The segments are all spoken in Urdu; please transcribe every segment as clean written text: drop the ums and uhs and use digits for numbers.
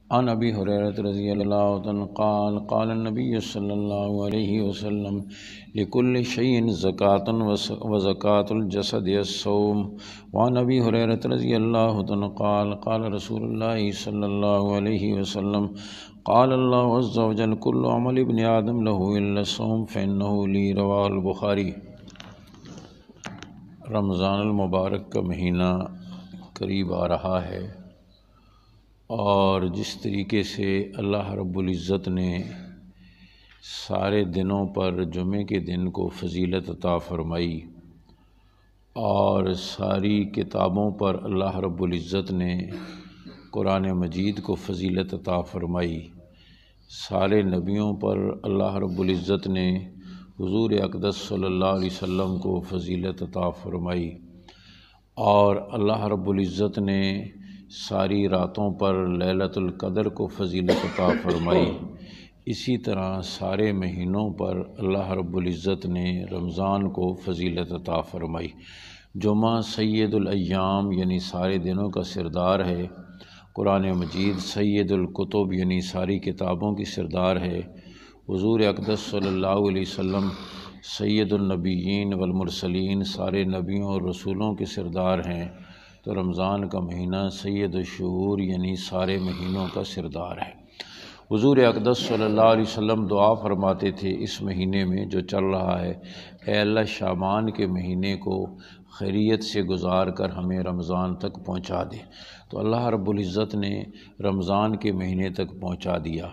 عن ابی ہریرہ رضی اللہ عنہ قال قال النبی صلی اللہ علیہ وسلم لکل شیء زکاۃ وزکاۃ الجسد الصوم وعن ابی ہریرہ رضی اللہ عنہ قال قال رسول اللہ صلی اللہ علیہ وسلم قال اللہ عز وجل کل عمل ابن آدم له الا الصوم فانه لی رواہ البخاری۔ رمضان المبارک کا مہینہ قریب آ رہا ہے، اور جس طریقے سے اللہ رب العزت نے سارے دنوں پر جمعے کے دن کو فضیلت عطا فرمائی، اور ساری کتابوں پر اللہ رب العزت نے قرآن مجید کو فضیلت عطا فرمائی، سارے نبیوں پر اللہ رب العزت نے حضور اقدس صلی اللہ علیہ وسلم کو فضیلت عطا فرمائی، اور اللہ رب العزت نے ساری راتوں پر لیلۃ القدر کو فضیلت عطا فرمائی۔ اسی طرح سارے مہینوں پر اللہ رب العزت نے رمضان کو فضیلت عطا فرمائی۔ جمعہ سید الایام یعنی سارے دنوں کا سردار ہے، قرآن مجید سید الکتب یعنی ساری کتابوں کی سردار ہے، حضور اقدس صلی اللہ علیہ وسلم سید النبیین والمرسلین سارے نبیوں اور رسولوں کے سردار ہیں، تو رمضان کا مہینہ سید الشہور یعنی سارے مہینوں کا سردار ہے۔ حضور اقدس صلی اللہ علیہ وسلم دعا فرماتے تھے اس مہینے میں جو چل رہا ہے، اے اللہ شعبان کے مہینے کو خیریت سے گزار کر ہمیں رمضان تک پہنچا دے، تو اللہ رب العزت نے رمضان کے مہینے تک پہنچا دیا۔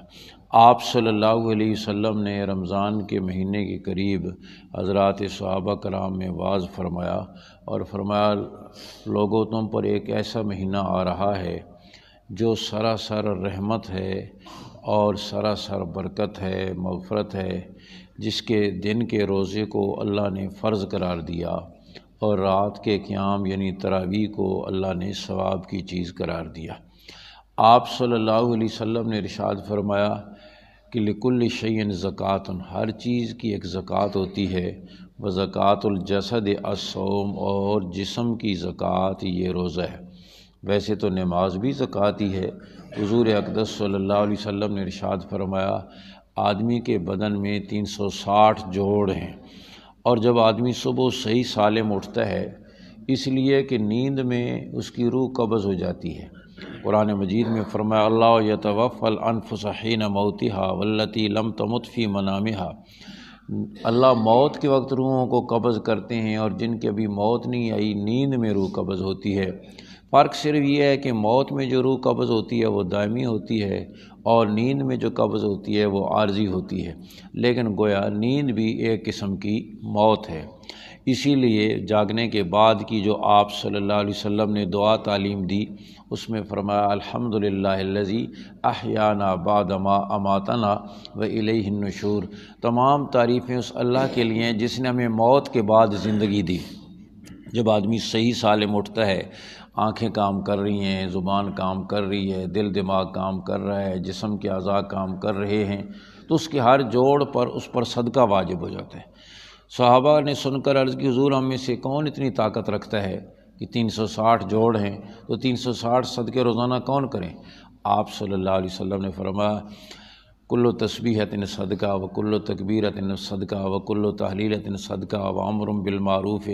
آپ صلی اللہ علیہ وسلم نے رمضان کے مہینے کے قریب حضرات صحابہ کرام میں وعظ فرمایا، اور فرمایا لوگوں تم پر ایک ایسا مہینہ آ رہا ہے جو سراسر رحمت ہے اور سراسر برکت ہے، مغفرت ہے، جس کے دن کے روزے کو اللہ نے فرض قرار دیا، اور رات کے قیام یعنی تراویح کو اللہ نے ثواب کی چیز قرار دیا۔ آپ صلی اللہ علیہ وسلم نے ارشاد فرمایا کہ لکل شیء زکوٰۃ، ہر چیز کی ایک زکوٰۃ ہوتی ہے، وزکوٰۃ الجسد الصوم، اور جسم کی زکوٰۃ یہ روزہ ہے۔ ویسے تو نماز بھی زکوٰۃ ہی ہے۔ حضور اقدس صلی اللہ علیہ وسلم نے ارشاد فرمایا آدمی کے بدن میں 360 جوڑ ہیں، اور جب آدمی صبح صحیح سالم اٹھتا ہے، اس لیے کہ نیند میں اس کی روح قبض ہو جاتی ہے۔ قرآن مجید میں فرمایا اللہ یتوفی الانفس حین موتها واللتی لم تمت فی منامها، اللہ موت کے وقت روحوں کو قبض کرتے ہیں، اور جن کی ابھی موت نہیں آئی نیند میں روح قبض ہوتی ہے۔ فرق صرف یہ ہے کہ موت میں جو روح قبض ہوتی ہے وہ دائمی ہوتی ہے، اور نیند میں جو قبض ہوتی ہے وہ عارضی ہوتی ہے، لیکن گویا نیند بھی ایک قسم کی موت ہے۔ اسی لیے جاگنے کے بعد کی جو آپ صلی اللہ علیہ وسلم نے دعا تعلیم دی، اس میں فرمایا الحمدللہ الذی احیانا بعد ما اماتنا والیہ النشور، تمام تعریفیں اس اللہ کے لیے ہیں جس نے ہمیں موت کے بعد زندگی دی۔ جب آدمی صحیح سالم اٹھتا ہے، آنکھیں کام کر رہی ہیں، زبان کام کر رہی ہے، دل دماغ کام کر رہا ہے، جسم کے اعضاء کام کر رہے ہیں، تو اس کے ہر جوڑ پر اس پر صدقہ واجب ہو جاتا ہے۔ صحابہ نے سن کر عرض کی حضور ہم میں سے کون اتنی طاقت رکھتا ہے کہ 360 جوڑ ہیں تو 360 صدقے روزانہ کون کریں؟ آپ صلی اللہ علیہ وسلم نے فرمایا کل تسبیحۃ صدقہ وکل تکبیرۃ صدقہ وکل تحلیلۃ صدقہ وامر بالمعروف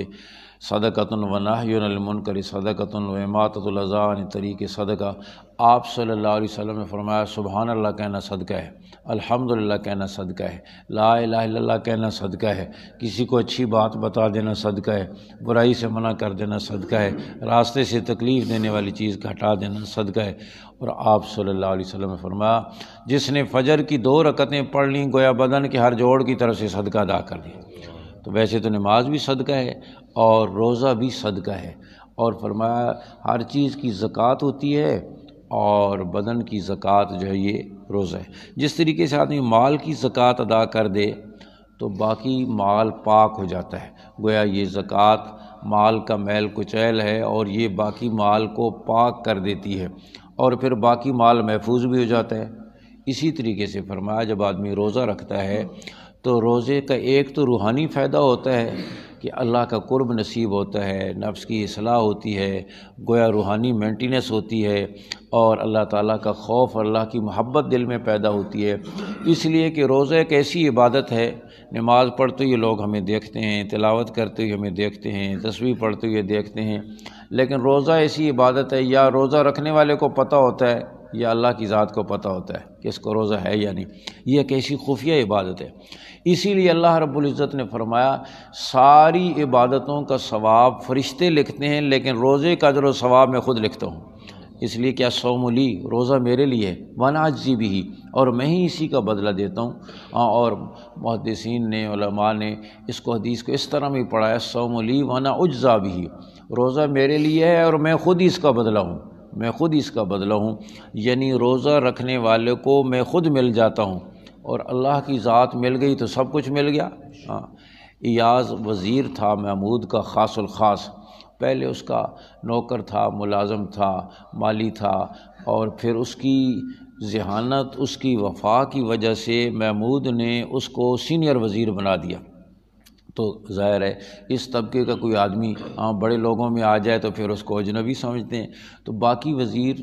صدقۃ ونہی عن المنکر صدقۃ واماطۃ الاذی عن طریق صدقہ۔ آپ صلی اللہ علیہ وسلم نے فرمایا سبحان اللہ کہنا صدقہ ہے، الحمدللہ کہنا صدقہ ہے، لا الہ الا اللہ کہنا صدقہ ہے، کسی کو اچھی بات بتا دینا صدقہ ہے، برائی سے منع کر دینا صدقہ ہے، راستے سے تکلیف دینے والی چیز کا ہٹا دینا صدقہ ہے۔ اور آپ صلی اللہ علیہ وسلم نے فرمایا جس نے فجر کی 2 رکعتیں پڑھ لیں گویا بدن کے ہر جوڑ کی طرف سے صدقہ ادا کر دیا۔ تو ویسے تو نماز بھی صدقہ ہے اور روزہ بھی صدقہ ہے، اور فرمایا ہر چیز کی زکوٰۃ ہوتی ہے، اور بدن کی زکوٰۃ جو ہے یہ روزہ ہے۔ جس طریقے سے آدمی مال کی زکوٰۃ ادا کر دے تو باقی مال پاک ہو جاتا ہے، گویا یہ زکوٰۃ مال کا میل کچیل ہے، اور یہ باقی مال کو پاک کر دیتی ہے، اور پھر باقی مال محفوظ بھی ہو جاتا ہے۔ اسی طریقے سے فرمایا جب آدمی روزہ رکھتا ہے تو روزے کا ایک تو روحانی فائدہ ہوتا ہے کہ اللہ کا قرب نصیب ہوتا ہے، نفس کی اصلاح ہوتی ہے، گویا روحانی مینٹیننس ہوتی ہے، اور اللہ تعالیٰ کا خوف، اللہ کی محبت دل میں پیدا ہوتی ہے۔ اس لیے کہ روزہ ایک ایسی عبادت ہے، نماز پڑھتے ہوئے لوگ ہمیں دیکھتے ہیں، تلاوت کرتے ہوئے ہمیں دیکھتے ہیں، تسبیح پڑھتے ہوئے دیکھتے ہیں، لیکن روزہ ایسی عبادت ہے یا روزہ رکھنے والے کو پتہ ہوتا ہے یا اللہ کی ذات کو پتہ ہوتا ہے کہ اس کو روزہ ہے یا نہیں۔ یہ ایک ایسی خفیہ عبادت ہے۔ اسی لیے اللہ رب العزت نے فرمایا ساری عبادتوں کا ثواب فرشتے لکھتے ہیں، لیکن روزے کا اجر و ثواب میں خود لکھتا ہوں۔ اس لیے کہ الصوم لی، روزہ میرے لیے ہے، وانا اجزی بہ، اور میں ہی اسی کا بدلہ دیتا ہوں۔ اور محدثین نے، علماء نے اس کو حدیث کو اس طرح بھی پڑھا ہے، الصوم لی وانا اجزی بہ، روزہ میرے لیے ہے اور میں خود ہی اس کا بدلہ ہوں، میں خود اس کا بدلہ ہوں، یعنی روزہ رکھنے والے کو میں خود مل جاتا ہوں، اور اللہ کی ذات مل گئی تو سب کچھ مل گیا۔ ایاز وزیر تھا محمود کا خاص الخاص، پہلے اس کا نوکر تھا، ملازم تھا، مالی تھا، اور پھر اس کی ذہانت، اس کی وفا کی وجہ سے محمود نے اس کو سینئر وزیر بنا دیا۔ تو ظاہر ہے اس طبقے کا کوئی آدمی بڑے لوگوں میں آ جائے تو پھر اس کو اجنبی سمجھتے ہیں، تو باقی وزیر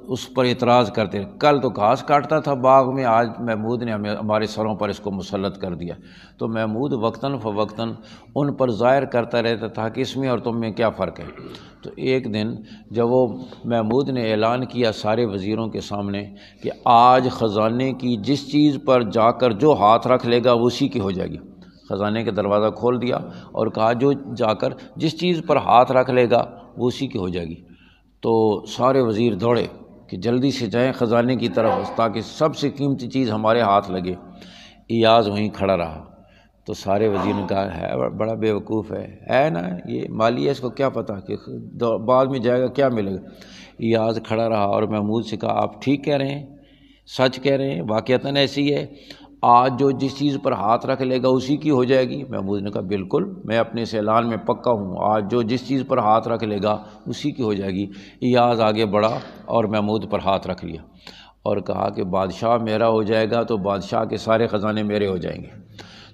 اس پر اعتراض کرتے ہیں، کل تو گھاس کاٹتا تھا باغ میں، آج محمود نے ہمارے سروں پر اس کو مسلط کر دیا۔ تو محمود وقتاً فوقتاً ان پر ظاہر کرتا رہتا تھا کہ اس میں اور تم میں کیا فرق ہے۔ تو ایک دن جب وہ محمود نے اعلان کیا سارے وزیروں کے سامنے کہ آج خزانے کی جس چیز پر جا کر جو ہاتھ رکھ لے گا وہ اسی کی ہو جائے گی، خزانے کا دروازہ کھول دیا اور کہا جو جا کر جس چیز پر ہاتھ رکھ لے گا وہ اسی کی ہو جائے گی۔ تو سارے وزیر دوڑے کہ جلدی سے جائیں خزانے کی طرف تاکہ سب سے قیمتی چیز ہمارے ہاتھ لگے۔ ایاز وہیں کھڑا رہا، تو سارے وزیروں نے کہا ہے بڑا بے وقوف ہے نا، یہ مالی ہے، اس کو کیا پتہ کہ بعد میں جائے گا کیا ملے گا۔ ایاز کھڑا رہا اور محمود سے کہا آپ ٹھیک کہہ رہے ہیں، سچ کہہ رہے ہیں، واقعتاً ایسی ہے، آج جو جس چیز پر ہاتھ رکھ لے گا اسی کی ہو جائے گی۔ محمود نے کہا بالکل، میں اپنے اس اعلان میں پکا ہوں، آج جو جس چیز پر ہاتھ رکھ لے گا اسی کی ہو جائے گی۔ ایاز آگے بڑھا اور محمود پر ہاتھ رکھ لیا اور کہا کہ بادشاہ میرا ہو جائے گا تو بادشاہ کے سارے خزانے میرے ہو جائیں گے۔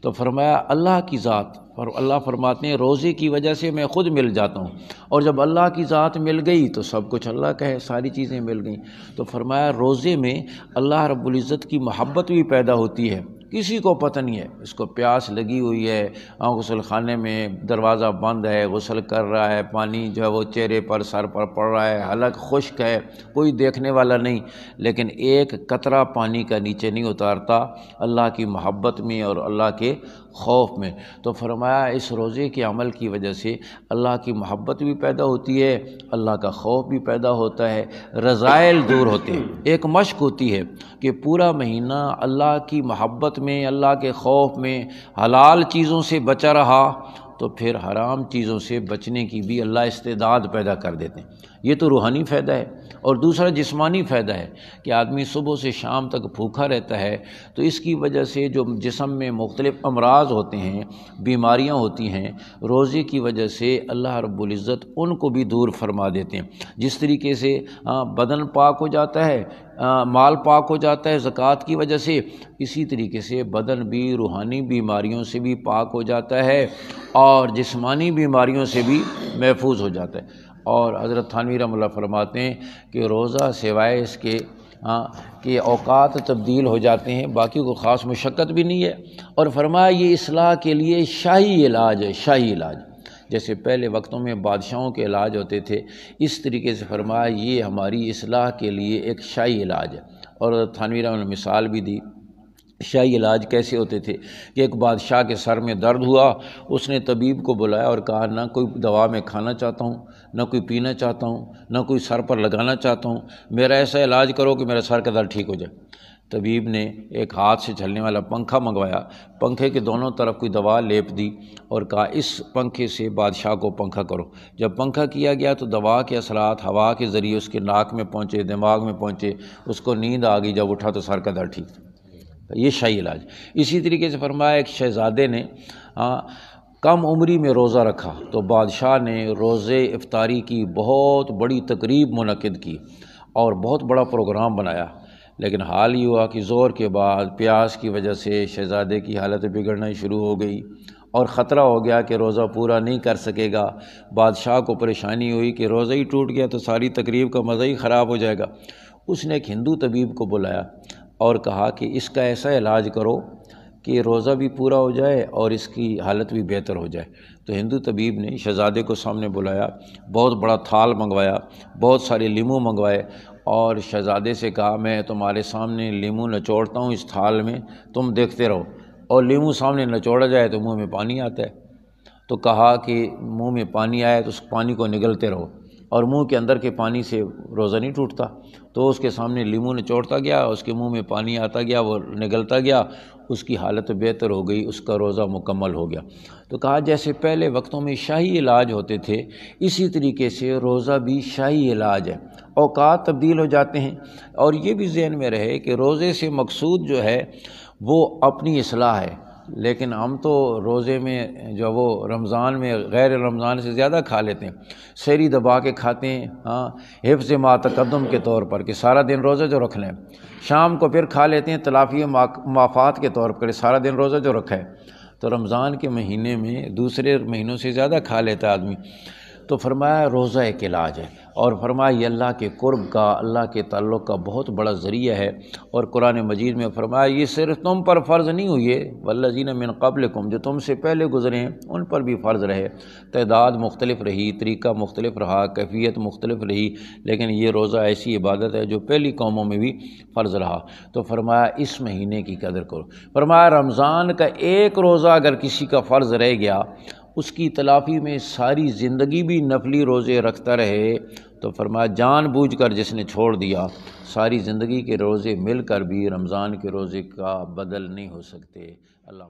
تو فرمایا اللہ کی ذات، اور اللہ فرماتے ہیں روزے کی وجہ سے میں خود مل جاتا ہوں، اور جب اللہ کی ذات مل گئی تو سب کچھ اللہ کا ہے، ساری چیزیں مل گئیں۔ تو فرمایا روزے میں اللہ رب العزت کی محبت بھی پیدا ہوتی ہے، کسی کو پتہ نہیں ہے، اس کو پیاس لگی ہوئی ہے، غسل خانے میں دروازہ بند ہے، غسل کر رہا ہے، پانی جو ہے وہ چہرے پر سر پر پڑ رہا ہے، حلق خشک ہے، کوئی دیکھنے والا نہیں، لیکن ایک قطرہ پانی کا نیچے نہیں اتارتا اللہ کی محبت میں اور اللہ کے خوف میں۔ تو فرمایا اس روزے کے عمل کی وجہ سے اللہ کی محبت بھی پیدا ہوتی ہے، اللہ کا خوف بھی پیدا ہوتا ہے، رذائل دور ہوتے ہیں۔ ایک مشق ہوتی ہے کہ پورا مہینہ اللہ کی محبت میں، اللہ کے خوف میں حلال چیزوں سے بچا رہا تو پھر حرام چیزوں سے بچنے کی بھی اللہ استعداد پیدا کر دیتے ہیں۔ یہ تو روحانی فائدہ ہے، اور دوسرا جسمانی فائدہ ہے کہ آدمی صبح سے شام تک بھوکا رہتا ہے تو اس کی وجہ سے جو جسم میں مختلف امراض ہوتے ہیں، بیماریاں ہوتی ہیں، روزے کی وجہ سے اللہ رب العزت ان کو بھی دور فرما دیتے ہیں۔ جس طریقے سے بدن پاک ہو جاتا ہے، مال پاک ہو جاتا ہے زکوٰۃ کی وجہ سے، اسی طریقے سے بدن بھی روحانی بیماریوں سے بھی پاک ہو جاتا ہے اور جسمانی بیماریوں سے بھی محفوظ ہو جاتا ہے۔ اور حضرت تھانوی رحمۃ اللہ فرماتے ہیں کہ روزہ سوائے اس کے کہ اوقات تبدیل ہو جاتے ہیں، باقی کو خاص مشقت بھی نہیں ہے، اور فرمایا یہ اصلاح کے لیے شاہی علاج ہے، شاہی علاج۔ جیسے پہلے وقتوں میں بادشاہوں کے علاج ہوتے تھے، اس طریقے سے فرمایا یہ ہماری اصلاح کے لیے ایک شاہی علاج ہے۔ اور تھانوی رحمۃ اللہ نے مثال بھی دی، شاہی علاج کیسے ہوتے تھے کہ ایک بادشاہ کے سر میں درد ہوا، اس نے طبیب کو بلایا اور کہا نہ کوئی دوا میں کھانا چاہتا ہوں، نہ کوئی پینا چاہتا ہوں، نہ کوئی سر پر لگانا چاہتا ہوں، میرا ایسا علاج کرو کہ میرا سر کا درد ٹھیک ہو جائے۔ طبیب نے ایک ہاتھ سے چلنے والا پنکھا منگوایا، پنکھے کے دونوں طرف کوئی دوا لیپ دی اور کہا اس پنکھے سے بادشاہ کو پنکھا کرو۔ جب پنکھا کیا گیا تو دوا کے اثرات ہوا کے ذریعے اس کے ناک میں پہنچے، دماغ میں پہنچے، اس کو نیند آ گئی، جب اٹھا تو سر کا درد ٹھیک تھا۔ یہ شاہی علاج۔ اسی طریقے سے فرمایا ایک شہزادے نے کم عمری میں روزہ رکھا تو بادشاہ نے روزے افطاری کی بہت بڑی تقریب منعقد کی اور بہت بڑا پروگرام بنایا، لیکن حال یہ ہوا کہ زور کے بعد پیاس کی وجہ سے شہزادے کی حالت بگڑنا شروع ہو گئی اور خطرہ ہو گیا کہ روزہ پورا نہیں کر سکے گا، بادشاہ کو پریشانی ہوئی کہ روزہ ہی ٹوٹ گیا تو ساری تقریب کا مزہ ہی خراب ہو جائے گا۔ اس نے ایک ہندو طبیب کو بلایا اور کہا کہ اس کا ایسا علاج کرو کہ روزہ بھی پورا ہو جائے اور اس کی حالت بھی بہتر ہو جائے۔ تو ہندو طبیب نے شہزادے کو سامنے بلایا، بہت بڑا تھال منگوایا، بہت سارے لیموں منگوائے اور شہزادے سے کہا میں تمہارے سامنے لیموں نچوڑتا ہوں اس تھال میں، تم دیکھتے رہو، اور لیموں سامنے نچوڑا جائے تو منہ میں پانی آتا ہے۔ تو کہا کہ منہ میں پانی آئے تو اس پانی کو نگلتے رہو، اور منہ کے اندر کے پانی سے روزہ نہیں ٹوٹتا۔ تو اس کے سامنے لیموں نچوڑتا گیا، اس کے منہ میں پانی آتا گیا، وہ نگلتا گیا، اس کی حالت بہتر ہو گئی، اس کا روزہ مکمل ہو گیا۔ تو کہا جیسے پہلے وقتوں میں شاہی علاج ہوتے تھے، اسی طریقے سے روزہ بھی شاہی علاج ہے۔ اوقات تبدیل ہو جاتے ہیں، اور یہ بھی ذہن میں رہے کہ روزے سے مقصود جو ہے وہ اپنی اصلاح ہے، لیکن ہم تو روزے میں جو وہ رمضان میں غیر رمضان سے زیادہ کھا لیتے ہیں، سحری دبا کے کھاتے ہیں، حفظ ما تقدم کے طور پر کہ سارا دن روزہ جو رکھ لیں، شام کو پھر کھا لیتے ہیں تلافی مافات کے طور پر سارا دن روزہ جو رکھا ہے۔ تو رمضان کے مہینے میں دوسرے مہینوں سے زیادہ کھا لیتا ہے آدمی۔ تو فرمایا روزہ ایک علاج ہے، اور فرمایا یہ اللہ کے قرب کا، اللہ کے تعلق کا بہت بڑا ذریعہ ہے۔ اور قرآن مجید میں فرمایا یہ صرف تم پر فرض نہیں ہوئی ہے، والذین من قبلکم، جو تم سے پہلے گزرے ہیں ان پر بھی فرض رہے، تعداد مختلف رہی، طریقہ مختلف رہا، کیفیت مختلف رہی، لیکن یہ روزہ ایسی عبادت ہے جو پہلی قوموں میں بھی فرض رہا۔ تو فرمایا اس مہینے کی قدر کرو۔ فرمایا رمضان کا ایک روزہ اگر کسی کا فرض رہ گیا، اس کی تلافی میں ساری زندگی بھی نفلی روزے رکھتا رہے، تو فرمایا جان بوجھ کر جس نے چھوڑ دیا، ساری زندگی کے روزے مل کر بھی رمضان کے روزے کا بدل نہیں ہو سکتے۔ اللہ